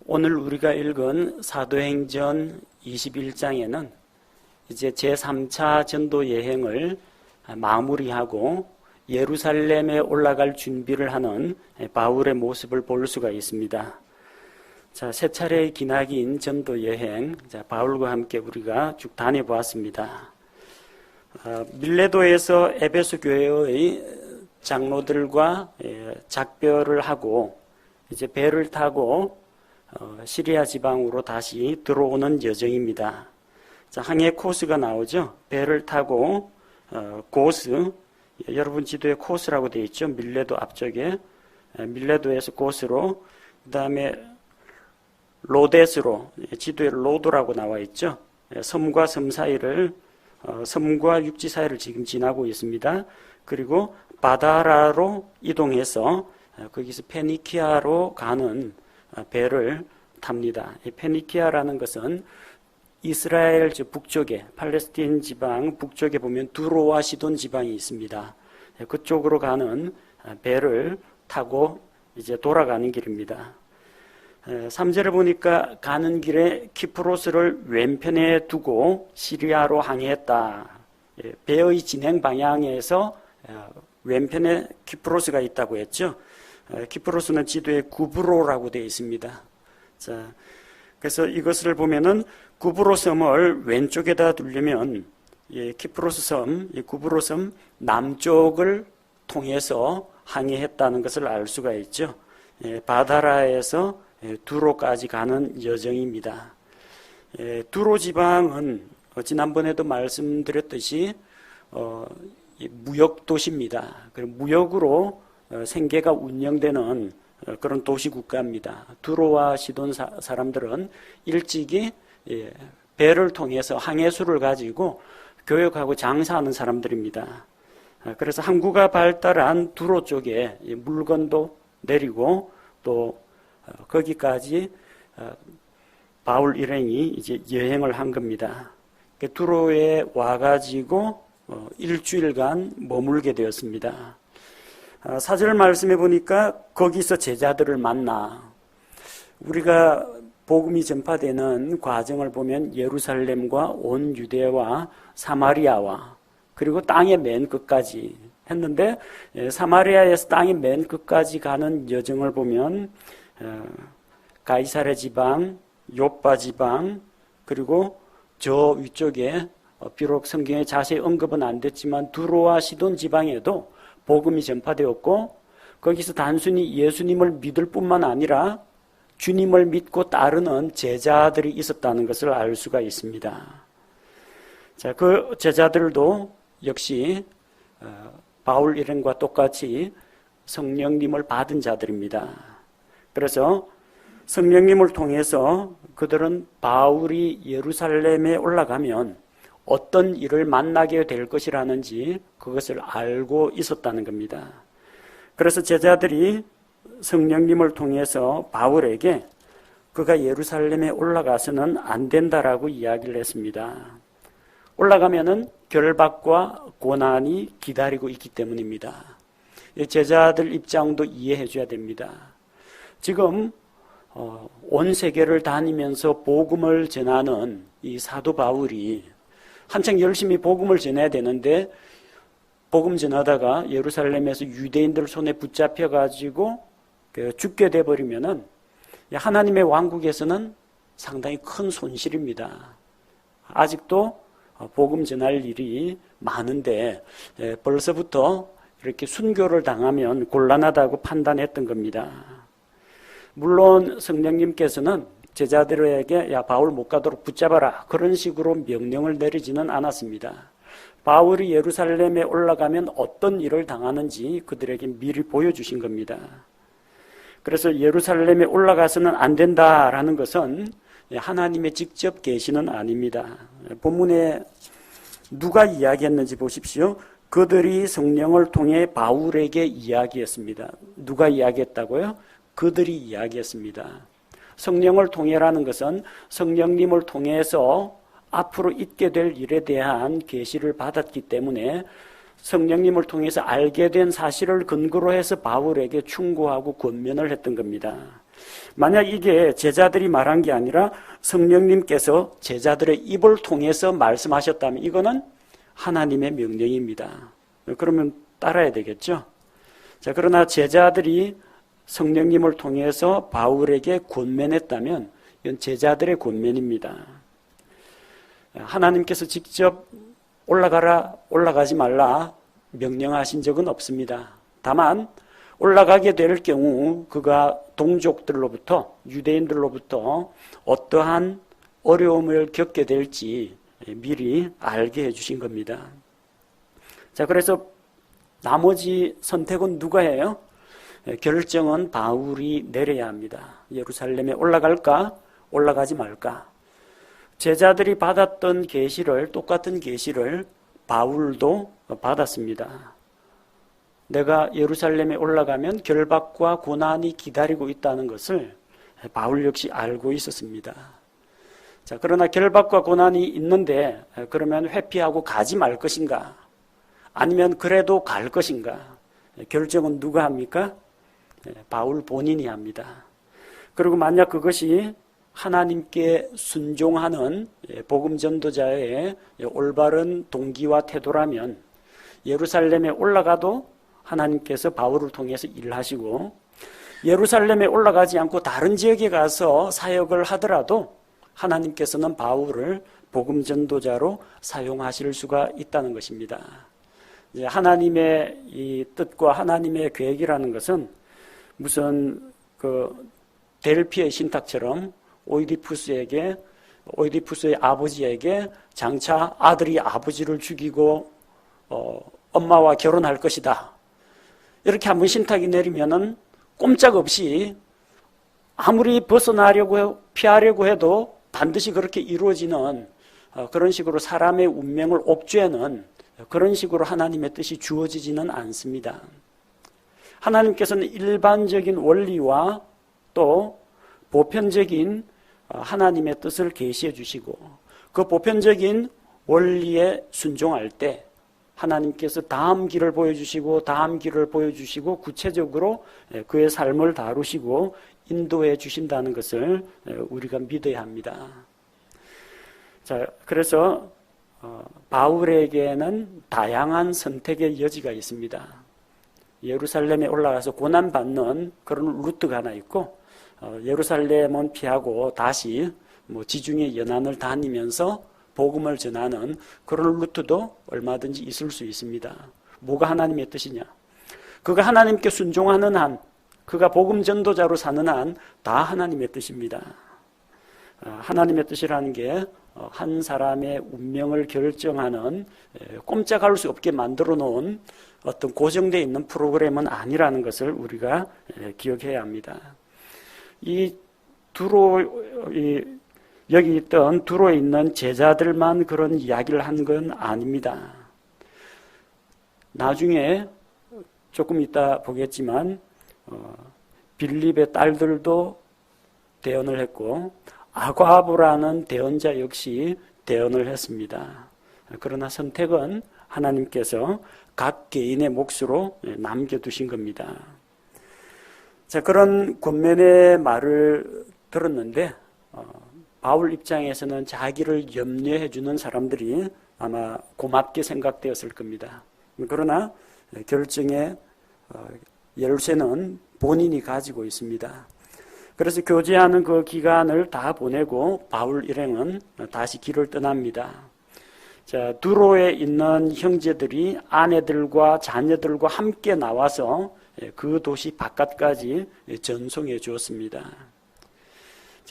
오늘 우리가 읽은 사도행전 21장에는 이제 제3차 전도 여행을 마무리하고 예루살렘에 올라갈 준비를 하는 바울의 모습을 볼 수가 있습니다. 자, 세 차례의 기나긴 전도 여행, 바울과 함께 우리가 쭉 다녀보았습니다. 밀레도에서 에베소 교회의 장로들과 작별을 하고 이제 배를 타고 시리아 지방으로 다시 들어오는 여정입니다. 자, 항해 코스가 나오죠. 배를 타고 고스, 여러분 지도에 코스라고 되어 있죠. 밀레도 앞쪽에 밀레도에서 고스로, 그 다음에 로데스로, 지도에 로도라고 나와 있죠. 섬과 섬 사이를, 섬과 육지 사이를 지금 지나고 있습니다. 그리고 바다라로 이동해서 거기서 페니키아로 가는 배를 탑니다. 이 페니키아라는 것은 이스라엘 북쪽에, 팔레스틴 지방 북쪽에 보면 두로와 시돈 지방이 있습니다. 그쪽으로 가는 배를 타고 이제 돌아가는 길입니다. 3절에 보니까 가는 길에 키프로스를 왼편에 두고 시리아로 항해했다. 배의 진행 방향에서 왼편에 키프로스가 있다고 했죠. 키프로스는 지도에 구브로라고 되어 있습니다. 자, 그래서 이것을 보면은 구브로 섬을 왼쪽에다 두려면 키프로스 섬, 구브로 섬 남쪽을 통해서 항해했다는 것을 알 수가 있죠. 바다라에서 두로까지 가는 여정입니다. 두로 지방은 지난번에도 말씀드렸듯이 무역 도시입니다. 무역으로 생계가 운영되는 그런 도시 국가입니다. 두로와 시돈 사람들은 일찍이 배를 통해서 항해수를 가지고 교역하고 장사하는 사람들입니다. 그래서 항구가 발달한 두로 쪽에 물건도 내리고 또 거기까지 바울 일행이 이제 여행을 한 겁니다. 두로에 와가지고 일주일간 머물게 되었습니다. 4절 말씀해 보니까 거기서 제자들을 만나. 우리가 복음이 전파되는 과정을 보면 예루살렘과 온 유대와 사마리아와 그리고 땅의 맨 끝까지 했는데, 사마리아에서 땅의 맨 끝까지 가는 여정을 보면 가이사랴 지방, 요빠 지방, 그리고 저 위쪽에 비록 성경에 자세히 언급은 안 됐지만 두로와 시돈 지방에도 복음이 전파되었고, 거기서 단순히 예수님을 믿을 뿐만 아니라 주님을 믿고 따르는 제자들이 있었다는 것을 알 수가 있습니다. 자, 그 제자들도 역시 바울 일행과 똑같이 성령님을 받은 자들입니다. 그래서 성령님을 통해서 그들은 바울이 예루살렘에 올라가면 어떤 일을 만나게 될 것이라는지 그것을 알고 있었다는 겁니다. 그래서 제자들이 성령님을 통해서 바울에게 그가 예루살렘에 올라가서는 안 된다라고 이야기를 했습니다. 올라가면은 결박과 고난이 기다리고 있기 때문입니다. 제자들 입장도 이해해 줘야 됩니다. 지금 온 세계를 다니면서 복음을 전하는 이 사도 바울이 한창 열심히 복음을 전해야 되는데, 복음 전하다가 예루살렘에서 유대인들 손에 붙잡혀가지고 죽게 돼버리면은 하나님의 왕국에서는 상당히 큰 손실입니다. 아직도 복음 전할 일이 많은데 벌써부터 이렇게 순교를 당하면 곤란하다고 판단했던 겁니다. 물론 성령님께서는 제자들에게 야 바울 못 가도록 붙잡아라 그런 식으로 명령을 내리지는 않았습니다. 바울이 예루살렘에 올라가면 어떤 일을 당하는지 그들에게 미리 보여주신 겁니다. 그래서 예루살렘에 올라가서는 안 된다라는 것은 하나님의 직접 계시는 아닙니다. 본문에 누가 이야기했는지 보십시오. 그들이 성령을 통해 바울에게 이야기했습니다. 누가 이야기했다고요? 그들이 이야기했습니다. 성령을 통해라는 것은 성령님을 통해서 앞으로 있게 될 일에 대한 계시를 받았기 때문에 성령님을 통해서 알게 된 사실을 근거로 해서 바울에게 충고하고 권면을 했던 겁니다. 만약 이게 제자들이 말한 게 아니라 성령님께서 제자들의 입을 통해서 말씀하셨다면 이거는 하나님의 명령입니다. 그러면 따라야 되겠죠. 자, 그러나 제자들이 성령님을 통해서 바울에게 권면했다면 이건 제자들의 권면입니다. 하나님께서 직접 올라가라, 올라가지 말라 명령하신 적은 없습니다. 다만 올라가게 될 경우 그가 동족들로부터, 유대인들로부터 어떠한 어려움을 겪게 될지 미리 알게 해주신 겁니다. 자, 그래서 나머지 선택은 누가 해요? 결정은 바울이 내려야 합니다. 예루살렘에 올라갈까? 올라가지 말까? 제자들이 받았던 계시를, 똑같은 계시를 바울도 받았습니다. 내가 예루살렘에 올라가면 결박과 고난이 기다리고 있다는 것을 바울 역시 알고 있었습니다. 자, 그러나 결박과 고난이 있는데 그러면 회피하고 가지 말 것인가? 아니면 그래도 갈 것인가? 결정은 누가 합니까? 바울 본인이 합니다. 그리고 만약 그것이 하나님께 순종하는 복음 전도자의 올바른 동기와 태도라면 예루살렘에 올라가도 하나님께서 바울을 통해서 일하시고, 예루살렘에 올라가지 않고 다른 지역에 가서 사역을 하더라도 하나님께서는 바울을 복음 전도자로 사용하실 수가 있다는 것입니다. 이제 하나님의 이 뜻과 하나님의 계획이라는 것은 무슨 델피의 신탁처럼 오이디푸스의 아버지에게 장차 아들이 아버지를 죽이고 엄마와 결혼할 것이다, 이렇게 한번 신탁이 내리면은 꼼짝없이 아무리 벗어나려고 피하려고 해도 반드시 그렇게 이루어지는 그런 식으로 사람의 운명을 옥죄는 그런 식으로 하나님의 뜻이 주어지지는 않습니다. 하나님께서는 일반적인 원리와 또 보편적인 하나님의 뜻을 계시해 주시고, 그 보편적인 원리에 순종할 때 하나님께서 다음 길을 보여주시고 다음 길을 보여주시고 구체적으로 그의 삶을 다루시고 인도해 주신다는 것을 우리가 믿어야 합니다. 자, 그래서 바울에게는 다양한 선택의 여지가 있습니다. 예루살렘에 올라가서 고난받는 그런 루트가 하나 있고, 예루살렘은 피하고 다시 지중해 연안을 다니면서 복음을 전하는 그런 루트도 얼마든지 있을 수 있습니다. 뭐가 하나님의 뜻이냐? 그가 하나님께 순종하는 한, 그가 복음 전도자로 사는 한 다 하나님의 뜻입니다. 하나님의 뜻이라는 게 한 사람의 운명을 결정하는 꼼짝할 수 없게 만들어 놓은 어떤 고정되어 있는 프로그램은 아니라는 것을 우리가 기억해야 합니다. 여기 있던 두로에 있는 제자들만 그런 이야기를 한 건 아닙니다. 나중에 조금 이따 보겠지만 빌립의 딸들도 대언을 했고 아과부라는 대언자 역시 대언을 했습니다. 그러나 선택은 하나님께서 각 개인의 몫으로 남겨두신 겁니다. 자, 그런 권면의 말을 들었는데 바울 입장에서는 자기를 염려해 주는 사람들이 아마 고맙게 생각되었을 겁니다. 그러나 결정의 열쇠는 본인이 가지고 있습니다. 그래서 교제하는 그 기간을 다 보내고 바울 일행은 다시 길을 떠납니다. 자, 두로에 있는 형제들이 아내들과 자녀들과 함께 나와서 그 도시 바깥까지 전송해 주었습니다.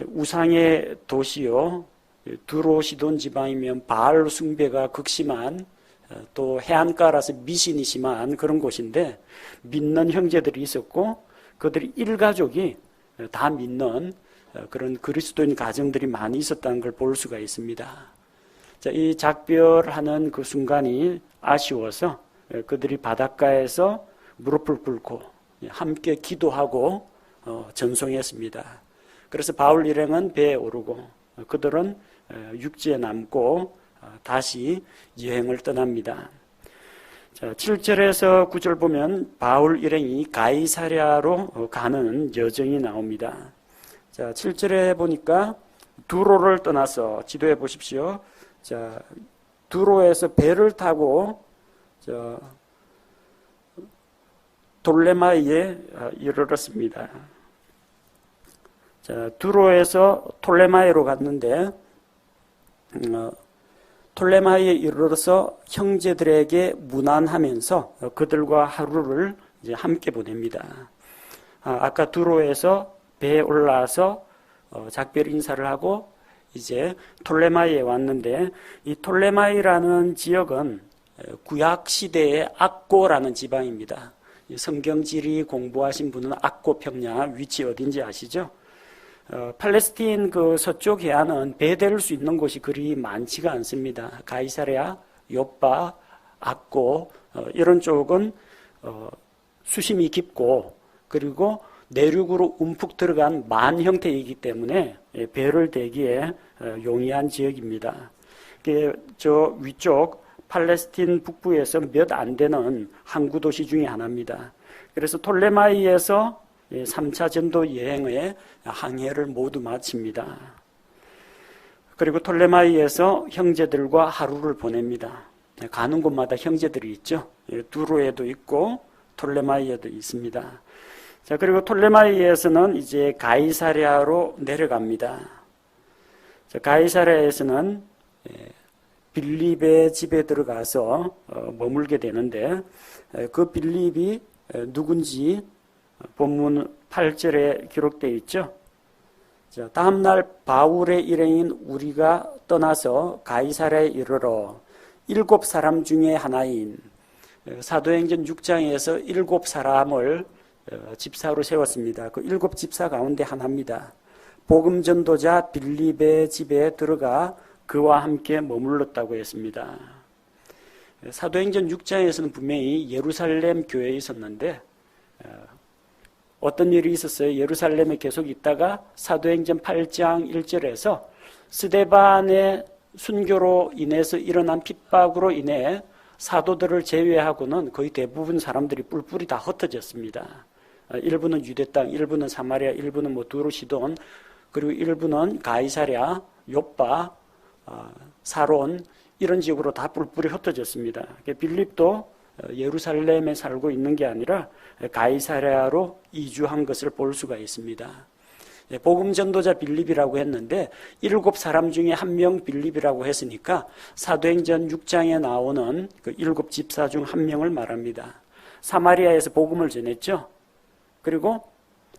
우상의 도시요, 두로 시돈 지방이면 바알 숭배가 극심한, 또 해안가라서 미신이 심한 그런 곳인데 믿는 형제들이 있었고 그들이 일가족이 다 믿는 그런 그리스도인 가정들이 많이 있었다는 걸 볼 수가 있습니다. 자, 이 작별하는 그 순간이 아쉬워서 그들이 바닷가에서 무릎을 꿇고 함께 기도하고 전송했습니다. 그래서 바울 일행은 배에 오르고 그들은 육지에 남고 다시 여행을 떠납니다. 자, 7절에서 9절 보면 바울 일행이 가이사랴로 가는 여정이 나옵니다. 자, 7절에 보니까 두로를 떠나서 지도해 보십시오. 자, 두로에서 배를 타고 돌레마이에 이르렀습니다. 자, 두로에서 톨레마이로 갔는데 톨레마이에 이르러서 형제들에게 문안하면서 그들과 하루를 이제 함께 보냅니다. 아까 두로에서 배에 올라와서 작별 인사를 하고 이제 톨레마이에 왔는데, 이 톨레마이라는 지역은 구약 시대의 악고라는 지방입니다. 성경지리 공부하신 분은 악고 평야 위치 어딘지 아시죠? 팔레스틴 그 서쪽 해안은 배될 수 있는 곳이 그리 많지가 않습니다. 가이사랴, 요빠, 악고 이런 쪽은 수심이 깊고 그리고 내륙으로 움푹 들어간 만 형태이기 때문에 배를 대기에 용이한 지역입니다. 저 위쪽 팔레스틴 북부에서 몇 안 되는 항구 도시 중에 하나입니다. 그래서 톨레마이에서 3차 전도 여행의 항해를 모두 마칩니다. 그리고 톨레마이에서 형제들과 하루를 보냅니다. 가는 곳마다 형제들이 있죠. 두로에도 있고 톨레마이에도 있습니다. 자, 그리고 톨레마이에서는 이제 가이사랴로 내려갑니다. 자, 가이사랴에서는 빌립의 집에 들어가서 머물게 되는데, 그 빌립이 누군지 본문 8절에 기록되어 있죠. 자, 다음날 바울의 일행인 우리가 떠나서 가이사랴에 이르러 7사람 중에 하나인, 사도행전 6장에서 7사람을 집사로 세웠습니다. 그 7집사 가운데 하나입니다. 복음 전도자 빌립의 집에 들어가 그와 함께 머물렀다고 했습니다. 사도행전 6장에서는 분명히 예루살렘 교회에 있었는데 어떤 일이 있었어요? 예루살렘에 계속 있다가 사도행전 8장 1절에서 스데반의 순교로 인해서 일어난 핍박으로 인해 사도들을 제외하고는 거의 대부분 사람들이 뿔뿔이 다 흩어졌습니다. 일부는 유대 땅, 일부는 사마리아, 일부는 두로 시돈, 그리고 일부는 가이사랴, 요빠, 사론 이런 지역으로 다 뿔뿔이 흩어졌습니다. 빌립도 예루살렘에 살고 있는 게 아니라 가이사랴로 이주한 것을 볼 수가 있습니다. 복음 전도자 빌립이라고 했는데 7사람 중에 한 명 빌립이라고 했으니까 사도행전 6장에 나오는 그 7집사 중 한 명을 말합니다. 사마리아에서 복음을 전했죠. 그리고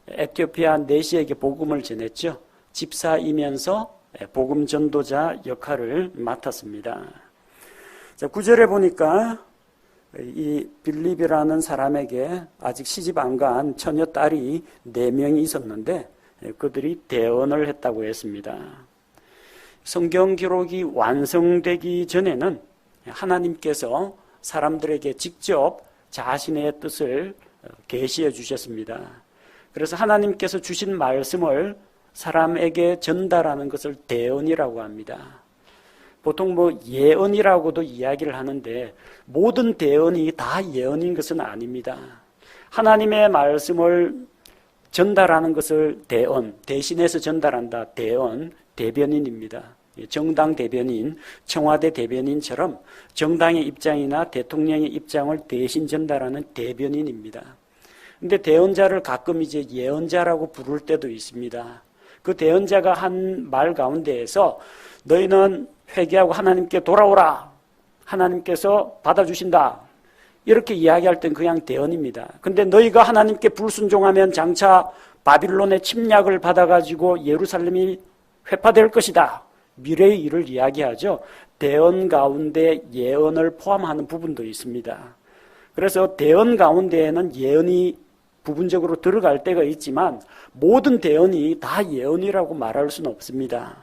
에티오피아 내시에게 복음을 전했죠. 집사이면서 복음 전도자 역할을 맡았습니다. 자, 9절에 보니까 이 빌립이라는 사람에게 아직 시집 안 간 처녀 딸이 4명이 있었는데 그들이 대언을 했다고 했습니다. 성경 기록이 완성되기 전에는 하나님께서 사람들에게 직접 자신의 뜻을 계시해 주셨습니다. 그래서 하나님께서 주신 말씀을 사람에게 전달하는 것을 대언이라고 합니다. 보통 예언이라고도 이야기를 하는데 모든 대언이 다 예언인 것은 아닙니다. 하나님의 말씀을 전달하는 것을 대언, 대신해서 전달한다. 대언, 대변인입니다. 정당 대변인, 청와대 대변인처럼 정당의 입장이나 대통령의 입장을 대신 전달하는 대변인입니다. 근데 대언자를 가끔 이제 예언자라고 부를 때도 있습니다. 그 대언자가 한 말 가운데에서 너희는 회개하고 하나님께 돌아오라. 하나님께서 받아주신다. 이렇게 이야기할 땐 그냥 대언입니다. 근데 너희가 하나님께 불순종하면 장차 바빌론의 침략을 받아가지고 예루살렘이 회파될 것이다. 미래의 일을 이야기하죠. 대언 가운데 예언을 포함하는 부분도 있습니다. 그래서 대언 가운데에는 예언이 부분적으로 들어갈 때가 있지만 모든 대언이 다 예언이라고 말할 수는 없습니다.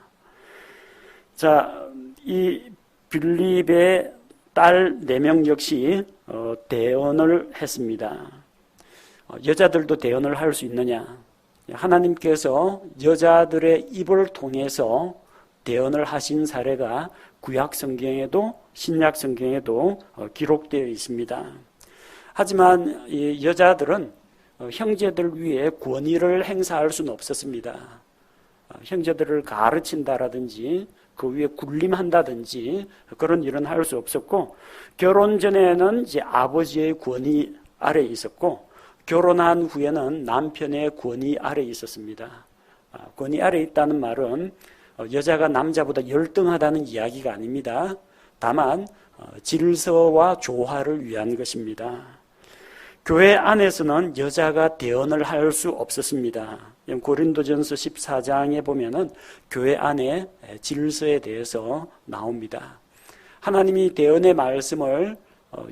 자, 이 빌립의 딸 4명 역시 대언을 했습니다. 여자들도 대언을 할 수 있느냐? 하나님께서 여자들의 입을 통해서 대언을 하신 사례가 구약 성경에도 신약 성경에도 기록되어 있습니다. 하지만 이 여자들은 형제들 위에 권위를 행사할 수는 없었습니다. 형제들을 가르친다라든지 그 위에 군림한다든지 그런 일은 할 수 없었고, 결혼 전에는 이제 아버지의 권위 아래에 있었고, 결혼한 후에는 남편의 권위 아래에 있었습니다. 권위 아래에 있다는 말은 여자가 남자보다 열등하다는 이야기가 아닙니다. 다만 질서와 조화를 위한 것입니다. 교회 안에서는 여자가 대언을 할 수 없었습니다. 고린도전서 14장에 보면은 교회 안에 질서에 대해서 나옵니다. 하나님이 대언의 말씀을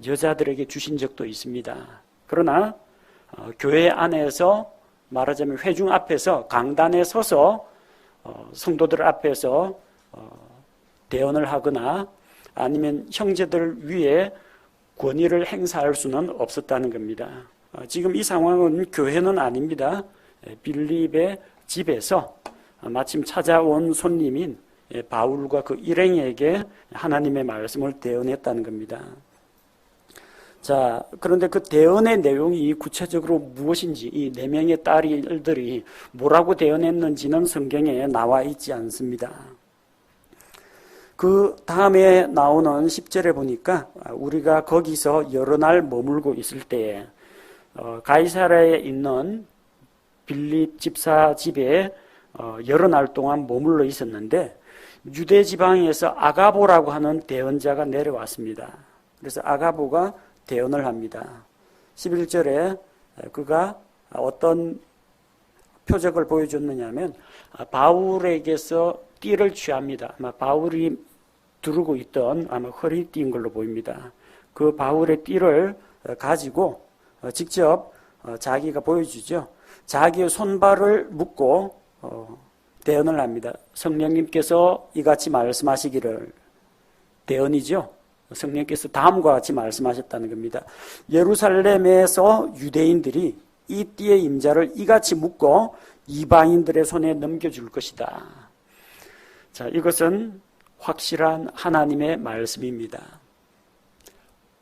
여자들에게 주신 적도 있습니다. 그러나 교회 안에서 말하자면 회중 앞에서 강단에 서서 성도들 앞에서 대언을 하거나 아니면 형제들 위에 권위를 행사할 수는 없었다는 겁니다. 지금 이 상황은 교회는 아닙니다. 빌립의 집에서 마침 찾아온 손님인 바울과 그 일행에게 하나님의 말씀을 대언했다는 겁니다. 자, 그런데 그 대언의 내용이 구체적으로 무엇인지, 이 4명의 딸들이 뭐라고 대언했는지는 성경에 나와 있지 않습니다. 그 다음에 나오는 10절에 보니까 우리가 거기서 여러 날 머물고 있을 때에 가이사랴에 있는 빌립 집사 집에 여러 날 동안 머물러 있었는데, 유대 지방에서 아가보라고 하는 대언자가 내려왔습니다. 그래서 아가보가 대언을 합니다. 11절에 그가 어떤 표적을 보여줬느냐면 바울에게서 띠를 취합니다. 아마 바울이 두르고 있던 아마 허리띠인 걸로 보입니다. 그 바울의 띠를 가지고 직접 자기가 보여주죠. 자기의 손발을 묶고 대언을 합니다. 성령님께서 이같이 말씀하시기를, 대언이죠. 성령께서 다음과 같이 말씀하셨다는 겁니다. 예루살렘에서 유대인들이 이 띠의 임자를 이같이 묶고 이방인들의 손에 넘겨줄 것이다. 자, 이것은 확실한 하나님의 말씀입니다.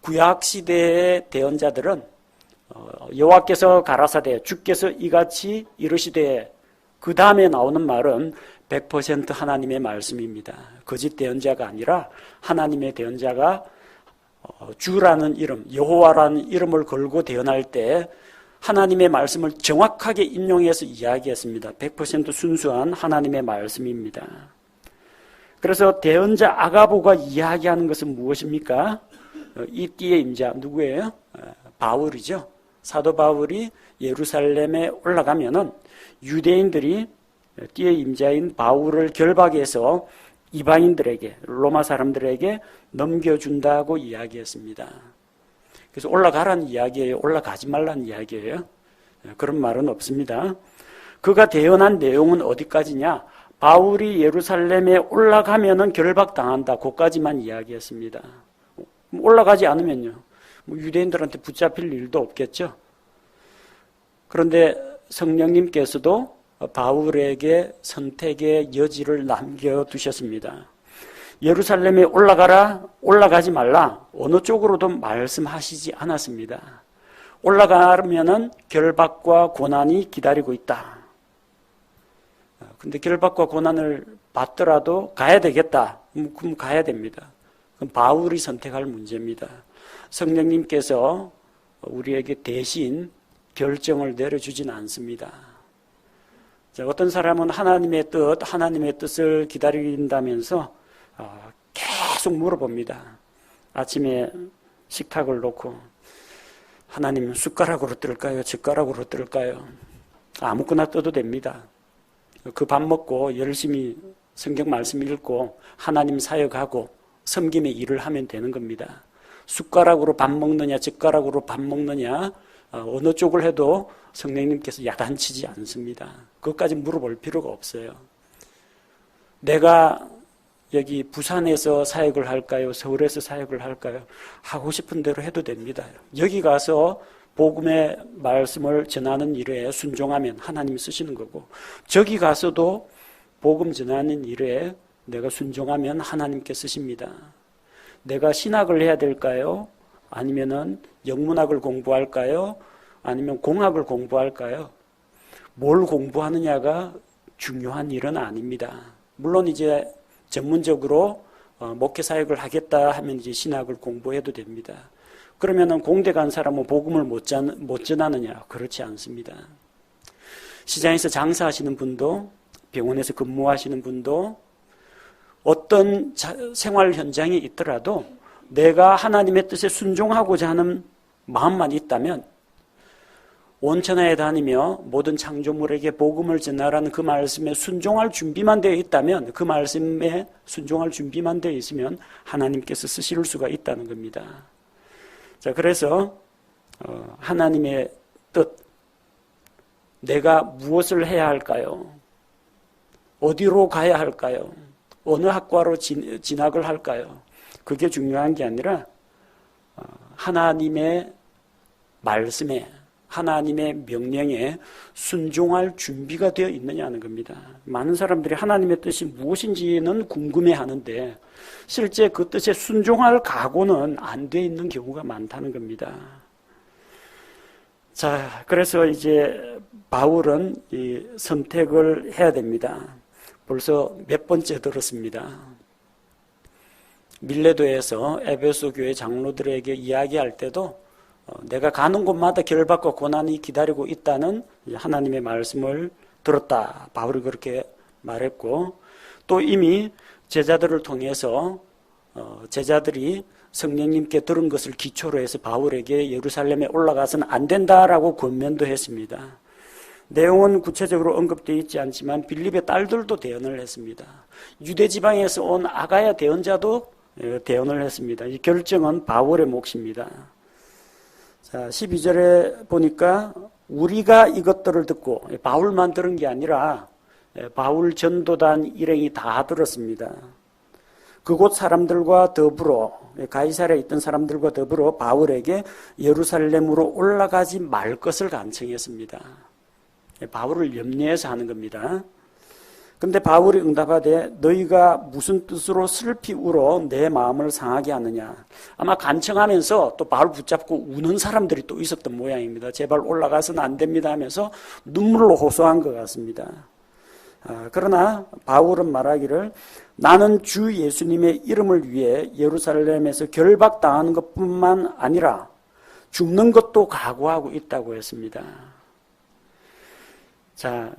구약 시대의 대언자들은 여호와께서 가라사대 주께서 이같이 이르시되, 그 다음에 나오는 말은 100% 하나님의 말씀입니다. 거짓 대언자가 아니라 하나님의 대언자가 주라는 이름, 여호와라는 이름을 걸고 대언할 때 하나님의 말씀을 정확하게 인용해서 이야기했습니다. 100% 순수한 하나님의 말씀입니다. 그래서 대언자 아가보가 이야기하는 것은 무엇입니까? 이 띠의 임자 누구예요? 바울이죠. 사도 바울이 예루살렘에 올라가면은 유대인들이 띠의 임자인 바울을 결박해서 이방인들에게, 로마 사람들에게 넘겨준다고 이야기했습니다. 그래서 올라가라는 이야기예요? 올라가지 말라는 이야기예요? 그런 말은 없습니다. 그가 대언한 내용은 어디까지냐? 바울이 예루살렘에 올라가면은 결박당한다. 그까지만 이야기했습니다. 올라가지 않으면요, 유대인들한테 붙잡힐 일도 없겠죠. 그런데 성령님께서도 바울에게 선택의 여지를 남겨두셨습니다. 예루살렘에 올라가라, 올라가지 말라, 어느 쪽으로도 말씀하시지 않았습니다. 올라가면은 결박과 고난이 기다리고 있다. 근데 결박과 고난을 받더라도 가야 되겠다. 그럼 가야 됩니다. 그럼 바울이 선택할 문제입니다. 성령님께서 우리에게 대신 결정을 내려주진 않습니다. 자, 어떤 사람은 하나님의 뜻을 기다린다면서 계속 물어봅니다. 아침에 식탁을 놓고 하나님 숟가락으로 뜰까요? 젓가락으로 뜰까요? 아무거나 떠도 됩니다. 그 밥 먹고 열심히 성경 말씀 읽고 하나님 사역하고 섬김의 일을 하면 되는 겁니다. 숟가락으로 밥 먹느냐 젓가락으로 밥 먹느냐 어느 쪽을 해도 성령님께서 야단치지 않습니다. 그것까지 물어볼 필요가 없어요. 내가 여기 부산에서 사역을 할까요? 서울에서 사역을 할까요? 하고 싶은 대로 해도 됩니다. 여기 가서 복음의 말씀을 전하는 일에 순종하면 하나님이 쓰시는 거고, 저기 가서도 복음 전하는 일에 내가 순종하면 하나님께 쓰십니다. 내가 신학을 해야 될까요? 아니면은 영문학을 공부할까요? 아니면 공학을 공부할까요? 뭘 공부하느냐가 중요한 일은 아닙니다. 물론 이제 전문적으로 목회 사역을 하겠다 하면 이제 신학을 공부해도 됩니다. 그러면은 공대 간 사람은 복음을 못 전하느냐? 그렇지 않습니다. 시장에서 장사하시는 분도, 병원에서 근무하시는 분도, 어떤 생활 현장에 있더라도 내가 하나님의 뜻에 순종하고자 하는 마음만 있다면, 온천하에 다니며 모든 창조물에게 복음을 전하라는 그 말씀에 순종할 준비만 되어 있다면, 그 말씀에 순종할 준비만 되어 있으면 하나님께서 쓰실 수가 있다는 겁니다. 자, 그래서 하나님의 뜻, 내가 무엇을 해야 할까요? 어디로 가야 할까요? 어느 학과로 진학을 할까요? 그게 중요한 게 아니라 하나님의 말씀에, 하나님의 명령에 순종할 준비가 되어 있느냐는 겁니다. 많은 사람들이 하나님의 뜻이 무엇인지는 궁금해하는데 실제 그 뜻에 순종할 각오는 안 돼 있는 경우가 많다는 겁니다. 자, 그래서 이제 바울은 이 선택을 해야 됩니다. 벌써 몇 번째 들었습니다. 밀레도에서 에베소 교회 장로들에게 이야기할 때도 내가 가는 곳마다 결박과 고난이 기다리고 있다는 하나님의 말씀을 들었다. 바울이 그렇게 말했고, 또 이미 제자들을 통해서 제자들이 성령님께 들은 것을 기초로 해서 바울에게 예루살렘에 올라가서는 안 된다라고 권면도 했습니다. 내용은 구체적으로 언급되어 있지 않지만 빌립의 딸들도 대언을 했습니다. 유대 지방에서 온 아가야 대언자도 대언을 했습니다. 이 결정은 바울의 몫입니다. 자, 12절에 보니까 우리가 이것들을 듣고, 바울만 들은 게 아니라 바울 전도단 일행이 다 들었습니다. 그곳 사람들과 더불어, 가이사랴에 있던 사람들과 더불어 바울에게 예루살렘으로 올라가지 말 것을 간청했습니다. 바울을 염려해서 하는 겁니다. 근데 바울이 응답하되 너희가 무슨 뜻으로 슬피 울어 내 마음을 상하게 하느냐. 아마 간청하면서 또 바울 붙잡고 우는 사람들이 또 있었던 모양입니다. 제발 올라가서는 안 됩니다 하면서 눈물로 호소한 것 같습니다. 그러나 바울은 말하기를 나는 주 예수님의 이름을 위해 예루살렘에서 결박당하는 것뿐만 아니라 죽는 것도 각오하고 있다고 했습니다. 자,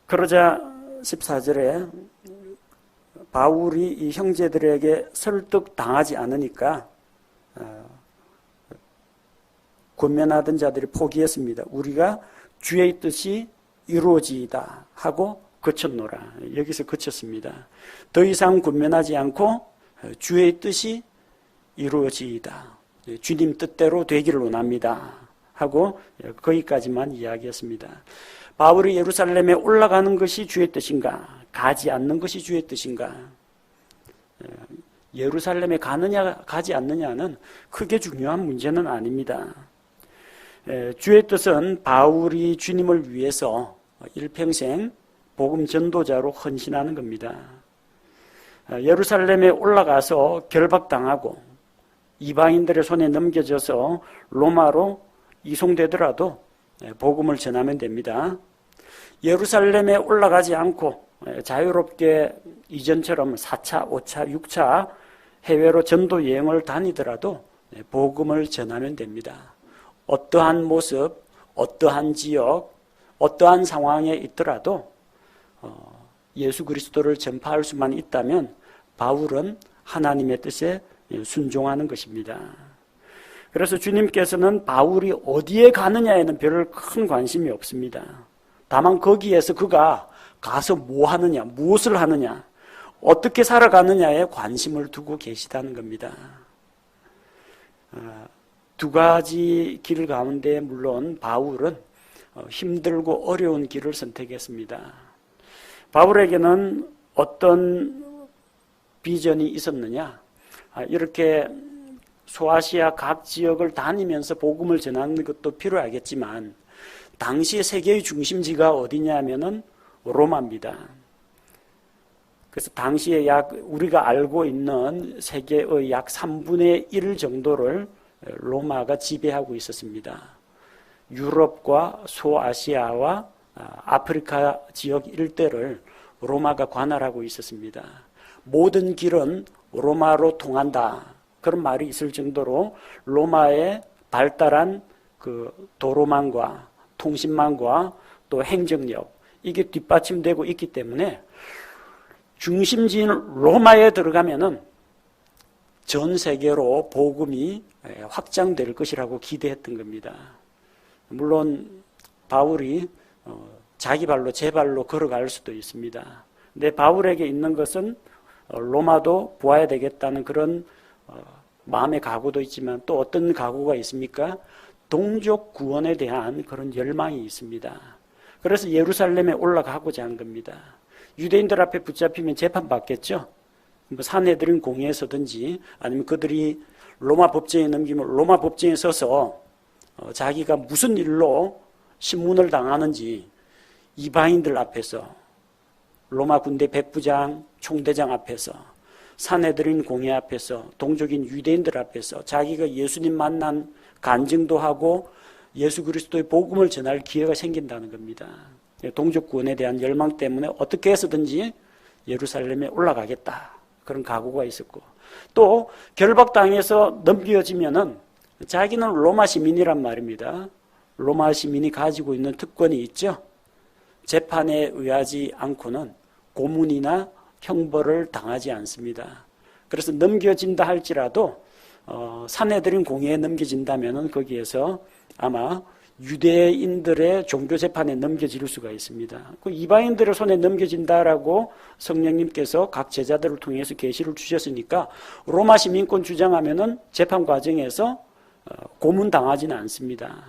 그러자 14절에 바울이 이 형제들에게 설득당하지 않으니까 권면하던 자들이 포기했습니다. 우리가 주의 뜻이 이루어지이다 하고 그쳤노라. 여기서 그쳤습니다. 더 이상 권면하지 않고 주의 뜻이 이루어지이다. 주님 뜻대로 되기를 원합니다 하고 거기까지만 이야기했습니다. 바울이 예루살렘에 올라가는 것이 주의 뜻인가? 가지 않는 것이 주의 뜻인가? 예루살렘에 가느냐 가지 않느냐는 크게 중요한 문제는 아닙니다. 주의 뜻은 바울이 주님을 위해서 일평생 복음 전도자로 헌신하는 겁니다. 예루살렘에 올라가서 결박당하고 이방인들의 손에 넘겨져서 로마로 이송되더라도 복음을 전하면 됩니다. 예루살렘에 올라가지 않고 자유롭게 이전처럼 4차, 5차, 6차 해외로 전도 여행을 다니더라도 복음을 전하면 됩니다. 어떠한 모습, 어떠한 지역, 어떠한 상황에 있더라도 예수 그리스도를 전파할 수만 있다면 바울은 하나님의 뜻에 순종하는 것입니다. 그래서 주님께서는 바울이 어디에 가느냐에는 별 큰 관심이 없습니다. 다만 거기에서 그가 가서 뭐 하느냐, 무엇을 하느냐, 어떻게 살아가느냐에 관심을 두고 계시다는 겁니다. 두 가지 길 가운데 물론 바울은 힘들고 어려운 길을 선택했습니다. 바울에게는 어떤 비전이 있었느냐? 이렇게 소아시아 각 지역을 다니면서 복음을 전하는 것도 필요하겠지만 당시의 세계의 중심지가 어디냐면은 로마입니다. 그래서 당시에 우리가 알고 있는 세계의 약 3분의 1 정도를 로마가 지배하고 있었습니다. 유럽과 소아시아와 아프리카 지역 일대를 로마가 관할하고 있었습니다. 모든 길은 로마로 통한다. 그런 말이 있을 정도로 로마의 발달한 그 도로망과 통신망과 또 행정력, 이게 뒷받침되고 있기 때문에 중심지인 로마에 들어가면은 전 세계로 복음이 확장될 것이라고 기대했던 겁니다. 물론 바울이 자기 발로 제 발로 걸어갈 수도 있습니다. 근데 바울에게 있는 것은 로마도 보아야 되겠다는 그런 마음의 각오도 있지만 또 어떤 각오가 있습니까? 동족 구원에 대한 그런 열망이 있습니다. 그래서 예루살렘에 올라가고자 한 겁니다. 유대인들 앞에 붙잡히면 재판받겠죠. 뭐 산헤드린 공회에 서든지 아니면 그들이 로마 법정에 넘기면 로마 법정에 서서 자기가 무슨 일로 신문을 당하는지 이방인들 앞에서 로마 군대 백부장, 총대장 앞에서 산헤드린 공회 앞에서 동족인 유대인들 앞에서 자기가 예수님 만난 간증도 하고 예수 그리스도의 복음을 전할 기회가 생긴다는 겁니다. 동족 구원에 대한 열망 때문에 어떻게 해서든지 예루살렘에 올라가겠다. 그런 각오가 있었고 또 결박당해서 넘겨지면은 자기는 로마 시민이란 말입니다. 로마 시민이 가지고 있는 특권이 있죠. 재판에 의하지 않고는 고문이나 형벌을 당하지 않습니다. 그래서 넘겨진다 할지라도 산헤드린 공회에 넘겨진다면은 거기에서 아마 유대인들의 종교 재판에 넘겨질 수가 있습니다. 그 이방인들의 손에 넘겨진다라고 성령님께서 각 제자들을 통해서 계시를 주셨으니까 로마 시민권 주장하면은 재판 과정에서 고문 당하지는 않습니다.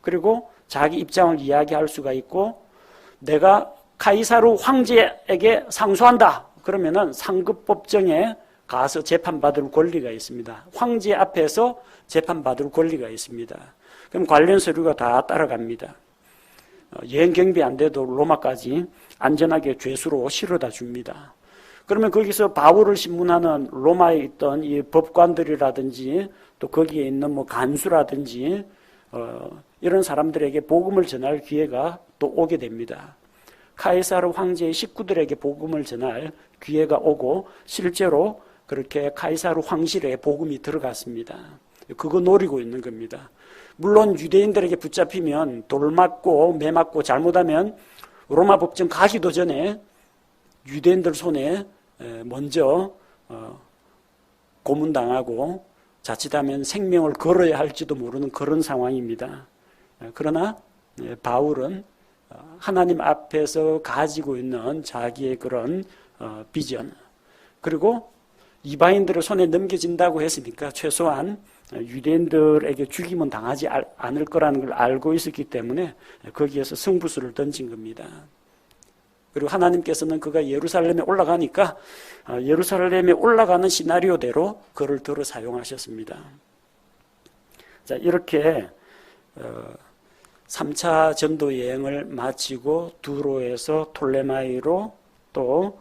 그리고 자기 입장을 이야기할 수가 있고 내가 카이사르 황제에게 상소한다. 그러면은 상급 법정에 가서 재판받을 권리가 있습니다. 황제 앞에서 재판받을 권리가 있습니다. 그럼 관련 서류가 다 따라갑니다. 여행 경비 안 돼도 로마까지 안전하게 죄수로 실어다 줍니다. 그러면 거기서 바울을 신문하는 로마에 있던 이 법관들이라든지 또 거기에 있는 뭐 간수라든지 이런 사람들에게 복음을 전할 기회가 또 오게 됩니다. 카이사르 황제의 식구들에게 복음을 전할 기회가 오고 실제로 그렇게 카이사르 황실에 복음이 들어갔습니다. 그거 노리고 있는 겁니다. 물론 유대인들에게 붙잡히면 돌 맞고 매 맞고 잘못하면 로마 법정 가기도 전에 유대인들 손에 먼저 고문당하고 자칫하면 생명을 걸어야 할지도 모르는 그런 상황입니다. 그러나 바울은 하나님 앞에서 가지고 있는 자기의 그런 비전 그리고 이방인들의 손에 넘겨진다고 했으니까 최소한 유대인들에게 죽임은 당하지 않을 거라는 걸 알고 있었기 때문에 거기에서 승부수를 던진 겁니다. 그리고 하나님께서는 그가 예루살렘에 올라가니까 예루살렘에 올라가는 시나리오대로 그를 들어 사용하셨습니다. 자, 이렇게 3차 전도 여행을 마치고 두로에서 톨레마이로 또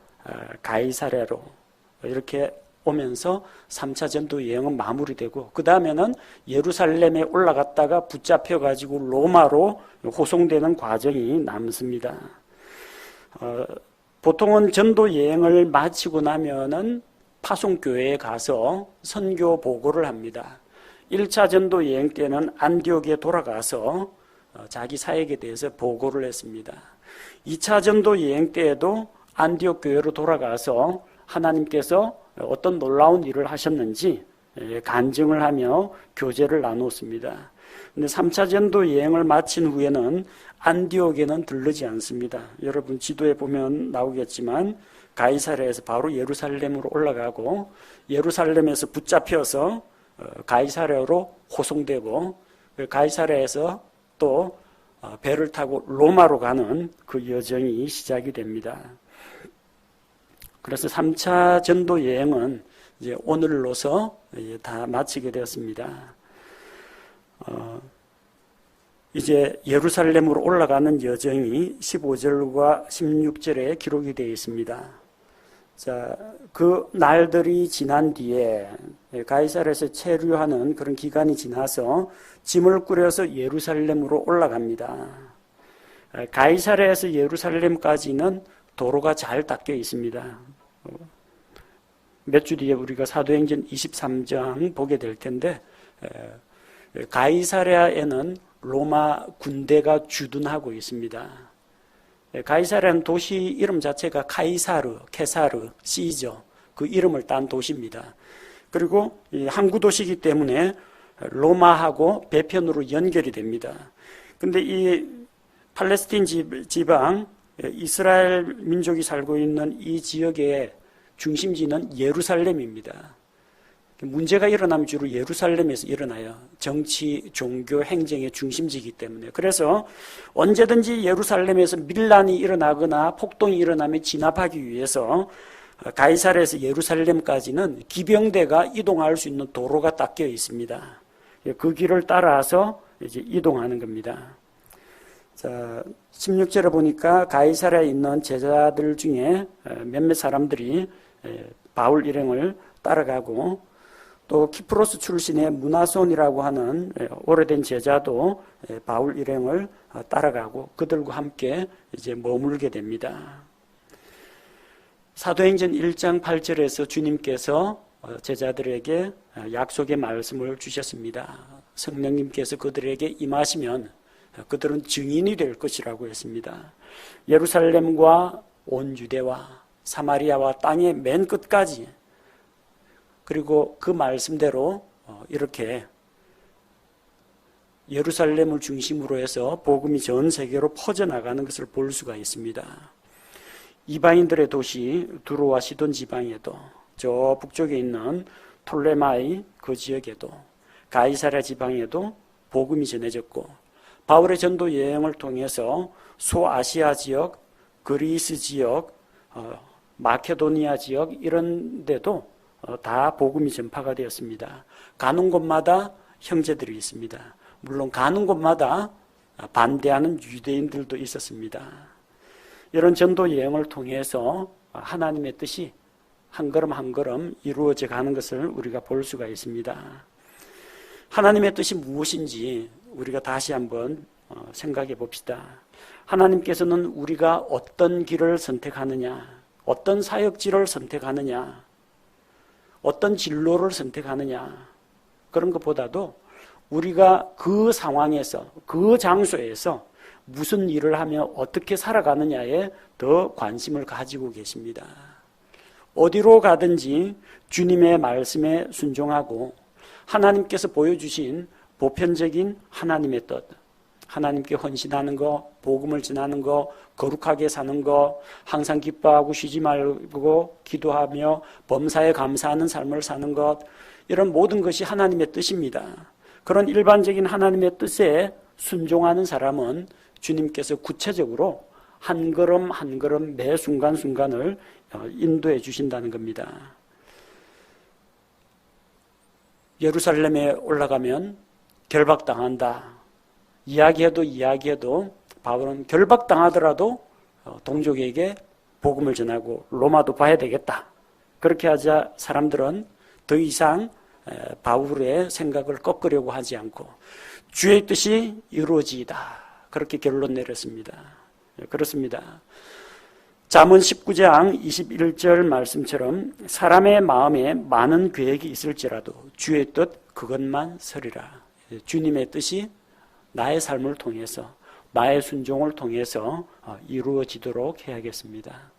가이사레로 이렇게 오면서 3차 전도 여행은 마무리되고 그 다음에는 예루살렘에 올라갔다가 붙잡혀가지고 로마로 호송되는 과정이 남습니다. 보통은 전도 여행을 마치고 나면은 파송교회에 가서 선교 보고를 합니다. 1차 전도 여행 때는 안디옥에 돌아가서 자기 사역에 대해서 보고를 했습니다. 2차 전도 여행 때에도 안디옥 교회로 돌아가서 하나님께서 어떤 놀라운 일을 하셨는지 간증을 하며 교제를 나눴습니다. 근데 3차 전도 여행을 마친 후에는 안디옥에는 들르지 않습니다. 여러분 지도에 보면 나오겠지만 가이사랴에서 바로 예루살렘으로 올라가고 예루살렘에서 붙잡혀서 가이사랴로 호송되고 가이사랴에서 또 배를 타고 로마로 가는 그 여정이 시작이 됩니다. 그래서 3차 전도 여행은 이제 오늘로서 다 마치게 되었습니다. 이제 예루살렘으로 올라가는 여정이 15절과 16절에 기록이 되어 있습니다. 자, 그 날들이 지난 뒤에 가이사랴에서 체류하는 그런 기간이 지나서 짐을 꾸려서 예루살렘으로 올라갑니다. 가이사랴에서 예루살렘까지는 도로가 잘 닦여 있습니다. 몇 주 뒤에 우리가 사도행전 23장 보게 될 텐데, 가이사랴에는 로마 군대가 주둔하고 있습니다. 가이사랴는 도시 이름 자체가 카이사르, 케사르, 시저, 그 이름을 딴 도시입니다. 그리고 항구 도시이기 때문에 로마하고 배편으로 연결이 됩니다. 근데 이 팔레스틴 지방, 이스라엘 민족이 살고 있는 이 지역의 중심지는 예루살렘입니다. 문제가 일어나면 주로 예루살렘에서 일어나요. 정치, 종교, 행정의 중심지이기 때문에. 그래서 언제든지 예루살렘에서 밀란이 일어나거나 폭동이 일어나면 진압하기 위해서 가이사랴에서 예루살렘까지는 기병대가 이동할 수 있는 도로가 닦여 있습니다. 그 길을 따라서 이제 이동하는 겁니다. 자, 16절에 보니까 가이사랴에 있는 제자들 중에 몇몇 사람들이 바울 일행을 따라가고, 또 키프로스 출신의 문하손이라고 하는 오래된 제자도 바울 일행을 따라가고 그들과 함께 이제 머물게 됩니다. 사도행전 1장 8절에서 주님께서 제자들에게 약속의 말씀을 주셨습니다. 성령님께서 그들에게 임하시면 그들은 증인이 될 것이라고 했습니다. 예루살렘과 온 유대와 사마리아와 땅의 맨 끝까지, 그리고 그 말씀대로 이렇게 예루살렘을 중심으로 해서 복음이 전 세계로 퍼져나가는 것을 볼 수가 있습니다. 이방인들의 도시 두로와 시돈 지방에도, 저 북쪽에 있는 톨레마이 그 지역에도, 가이사랴 지방에도 복음이 전해졌고, 바울의 전도 여행을 통해서 소아시아 지역, 그리스 지역, 마케도니아 지역 이런 데도 다 복음이 전파가 되었습니다. 가는 곳마다 형제들이 있습니다. 물론 가는 곳마다 반대하는 유대인들도 있었습니다. 이런 전도 여행을 통해서 하나님의 뜻이 한 걸음 한 걸음 이루어져 가는 것을 우리가 볼 수가 있습니다. 하나님의 뜻이 무엇인지 우리가 다시 한번 생각해 봅시다. 하나님께서는 우리가 어떤 길을 선택하느냐, 어떤 사역지를 선택하느냐, 어떤 진로를 선택하느냐, 그런 것보다도 우리가 그 상황에서, 그 장소에서 무슨 일을 하며 어떻게 살아가느냐에 더 관심을 가지고 계십니다. 어디로 가든지 주님의 말씀에 순종하고 하나님께서 보여주신 보편적인 하나님의 뜻, 하나님께 헌신하는 거, 복음을 전하는 거, 거룩하게 사는 거, 항상 기뻐하고 쉬지 말고 기도하며 범사에 감사하는 삶을 사는 것, 이런 모든 것이 하나님의 뜻입니다. 그런 일반적인 하나님의 뜻에 순종하는 사람은 주님께서 구체적으로 한 걸음 한 걸음 매 순간순간을 인도해 주신다는 겁니다. 예루살렘에 올라가면 결박당한다. 이야기해도 바울은 결박당하더라도 동족에게 복음을 전하고 로마도 봐야 되겠다. 그렇게 하자 사람들은 더 이상 바울의 생각을 꺾으려고 하지 않고 주의 뜻이 이루어지이다. 그렇게 결론 내렸습니다. 그렇습니다. 잠언 19장 21절 말씀처럼 사람의 마음에 많은 계획이 있을지라도 주의 뜻 그것만 서리라. 주님의 뜻이 나의 삶을 통해서, 나의 순종을 통해서 이루어지도록 해야겠습니다.